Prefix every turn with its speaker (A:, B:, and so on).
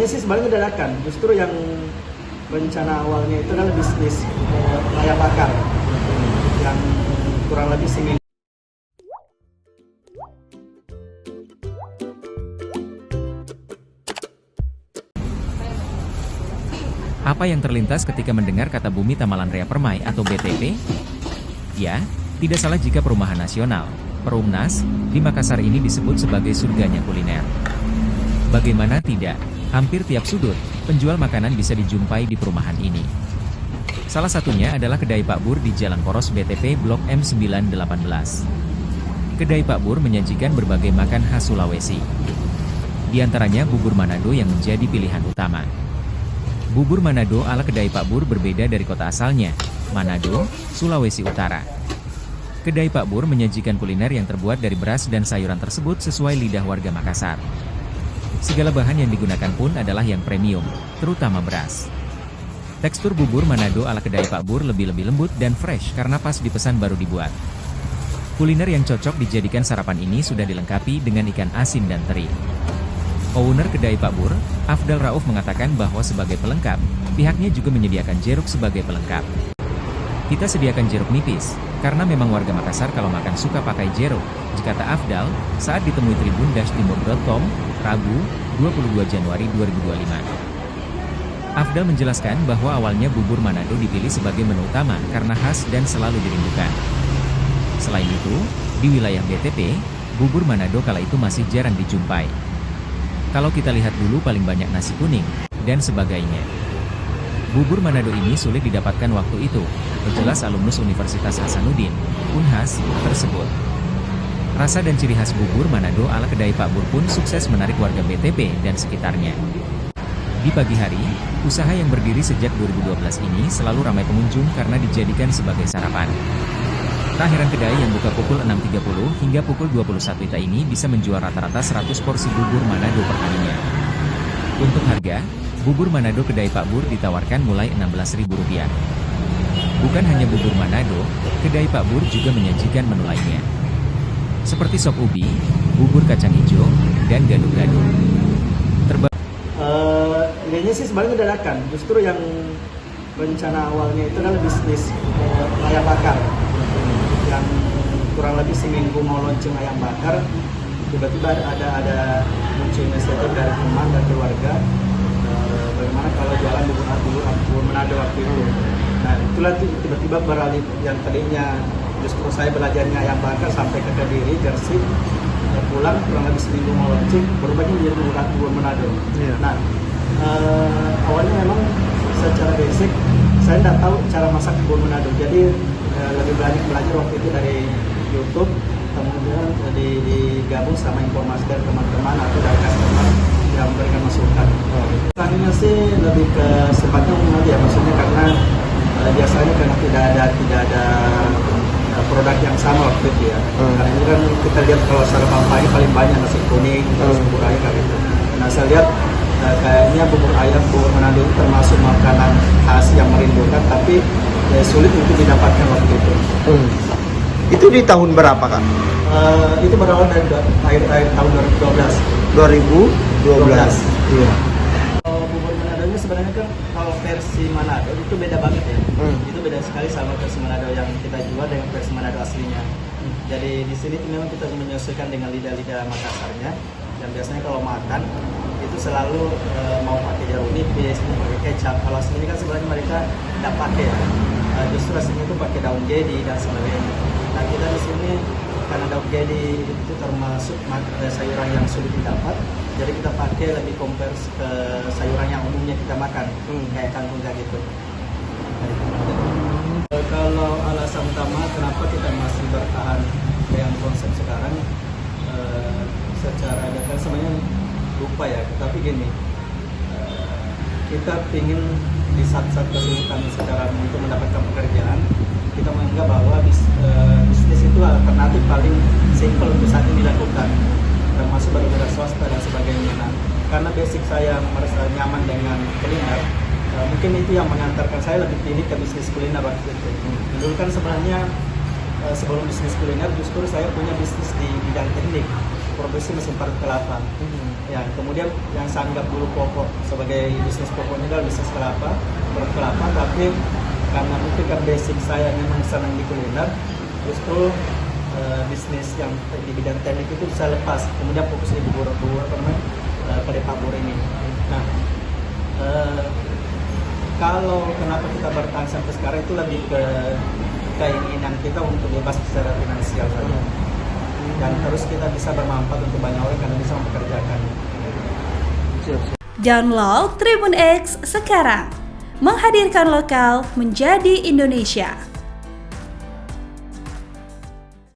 A: Ini sih sebenarnya dadakan. Justru yang rencana awalnya itu adalah bisnis ayam bakar yang kurang lebih seminggu.
B: Apa yang terlintas ketika mendengar kata Bumi Tamalan Rea Permai atau BTP? Ya, tidak salah jika perumahan nasional, Perumnas, di Makassar ini disebut sebagai surganya kuliner. Bagaimana tidak, hampir tiap sudut, penjual makanan bisa dijumpai di perumahan ini. Salah satunya adalah Kedai Pak Bur di Jalan Poros BTP Blok M918. Kedai Pak Bur menyajikan berbagai makan khas Sulawesi. Di antaranya bubur Manado yang menjadi pilihan utama. Bubur Manado ala Kedai Pak Bur berbeda dari kota asalnya, Manado, Sulawesi Utara. Kedai Pak Bur menyajikan kuliner yang terbuat dari beras dan sayuran tersebut sesuai lidah warga Makassar. Segala bahan yang digunakan pun adalah yang premium, terutama beras. Tekstur bubur Manado ala Kedai Pak Bur lebih lembut dan fresh karena pas dipesan baru dibuat. Kuliner yang cocok dijadikan sarapan ini sudah dilengkapi dengan ikan asin dan teri. Owner Kedai Pak Bur, Afdal Rauf mengatakan bahwa sebagai pelengkap, pihaknya juga menyediakan jeruk sebagai pelengkap. Kita sediakan jeruk nipis, karena memang warga Makassar kalau makan suka pakai jeruk, kata Afdal, saat ditemui tribun-timur.com, Rabu, 22 Januari 2025. Afdal menjelaskan bahwa awalnya bubur Manado dipilih sebagai menu utama karena khas dan selalu dirindukan. Selain itu, di wilayah BTP, bubur Manado kala itu masih jarang dijumpai. Kalau kita lihat dulu paling banyak nasi kuning, dan sebagainya. Bubur Manado ini sulit didapatkan waktu itu, jelas alumnus Universitas Hasanuddin, Unhas, tersebut. Rasa dan ciri khas bubur Manado ala Kedai Pak Bur pun sukses menarik warga BTP dan sekitarnya. Di pagi hari, usaha yang berdiri sejak 2012 ini selalu ramai pengunjung karena dijadikan sebagai sarapan. Tak heran kedai yang buka pukul 6.30 hingga pukul 21 WITA ini bisa menjual rata-rata 100 porsi bubur Manado per harinya. Untuk harga, bubur Manado Kedai Pak Bur ditawarkan mulai Rp16.000. Bukan hanya bubur Manado, Kedai Pak Bur juga menyajikan menu lainnya. Seperti sop ubi, bubur kacang hijau, dan gado-gado.
A: Ini sih sebenarnya dadakan. Justru yang rencana awalnya itu adalah bisnis ayam bakar yang kurang lebih seminggu mau launching ayam bakar, tiba-tiba ada muncul inisiatif dari teman dan keluarga, bagaimana kalau jualan bubur Manado waktu itu. Nah itulah tiba-tiba beralih yang tadinya justru saya belajarnya ayam bakar sampai ke Kediri, Gersik, pulang kurang lebih seminggu mau launching, berubahnya menjadi bubur Manado. Yeah. Nah awalnya memang secara basic saya tidak tahu cara masak bubur Manado, jadi lebih banyak belajar waktu itu dari YouTube, kemudian digabung sama informasi dari teman-teman atau dari customer yang memberikan masukan. Tadinya sih lebih ke sifatnya umum aja, maksudnya karena biasanya karena tidak ada produk yang sama waktu itu ya. Karena ini kan kita lihat kalau sarapan pagi paling banyak nasi kuning, terus bubur ayam gitu. Nah saya lihat kayaknya bubur ayam, bubur Manado itu termasuk makanan khas yang merindukan, tapi sulit untuk didapatkan waktu itu.
C: Itu di tahun berapa kan?
A: Itu berawal dari akhir tahun 2012.
C: 2012. Iya.
A: Bubur Manado ini sebenarnya kan kalau versi Manado itu beda banget ya. Itu beda sekali sama versi Manado yang kita jual dengan versi Manado aslinya. Jadi di sini memang kita menyesuaikan dengan lidah-lidah Makassarnya. Dan biasanya kalau makan itu selalu mau pakai jeruk nipis, mau pakai kecap. Kalau sini kan sebenarnya mereka tidak pakai ya. Justru rasanya itu pakai daun gedi dan sebagainya. Nah kita di sini karena daun gedi itu termasuk sayuran yang sulit didapat, jadi kita pakai lebih compare ke sayuran yang umumnya kita makan, kayak kangkung kayak gitu. Kalau alasan utama kenapa kita masih bertahan dengan konsep sekarang, secara data sebenarnya lupa ya, tapi gini, kita ingin di saat-saat kesulitan sekarang untuk mendapatkan pekerjaan, kita menganggap bahwa bisnis itu alternatif paling simpel untuk saat ini dilakukan, termasuk bagi wira swasta dan sebagainya. Nah, karena basic saya merasa nyaman dengan kuliner, mungkin itu yang mengantarkan saya lebih pilih ke bisnis kuliner waktu itu. Dulu kan sebenarnya sebelum bisnis kuliner justru saya punya bisnis di bidang teknik produksi mesin parut kelapa. Ya, kemudian yang saya anggap dulu pokok sebagai bisnis pokoknya adalah bisnis kelapa, parut kelapa, tapi karena mungkin kan basic saya memang senang di kuliner, justru bisnis yang di bidang teknik itu saya lepas, kemudian fokus di bubur pada pabur ini. Nah, kalau kenapa kita bertahan sampai sekarang itu lebih ke keinginan kita untuk bebas secara finansial saja, dan terus kita bisa bermanfaat untuk banyak orang karena bisa mempekerjakan.
D: Download Tribun X sekarang, menghadirkan lokal menjadi Indonesia.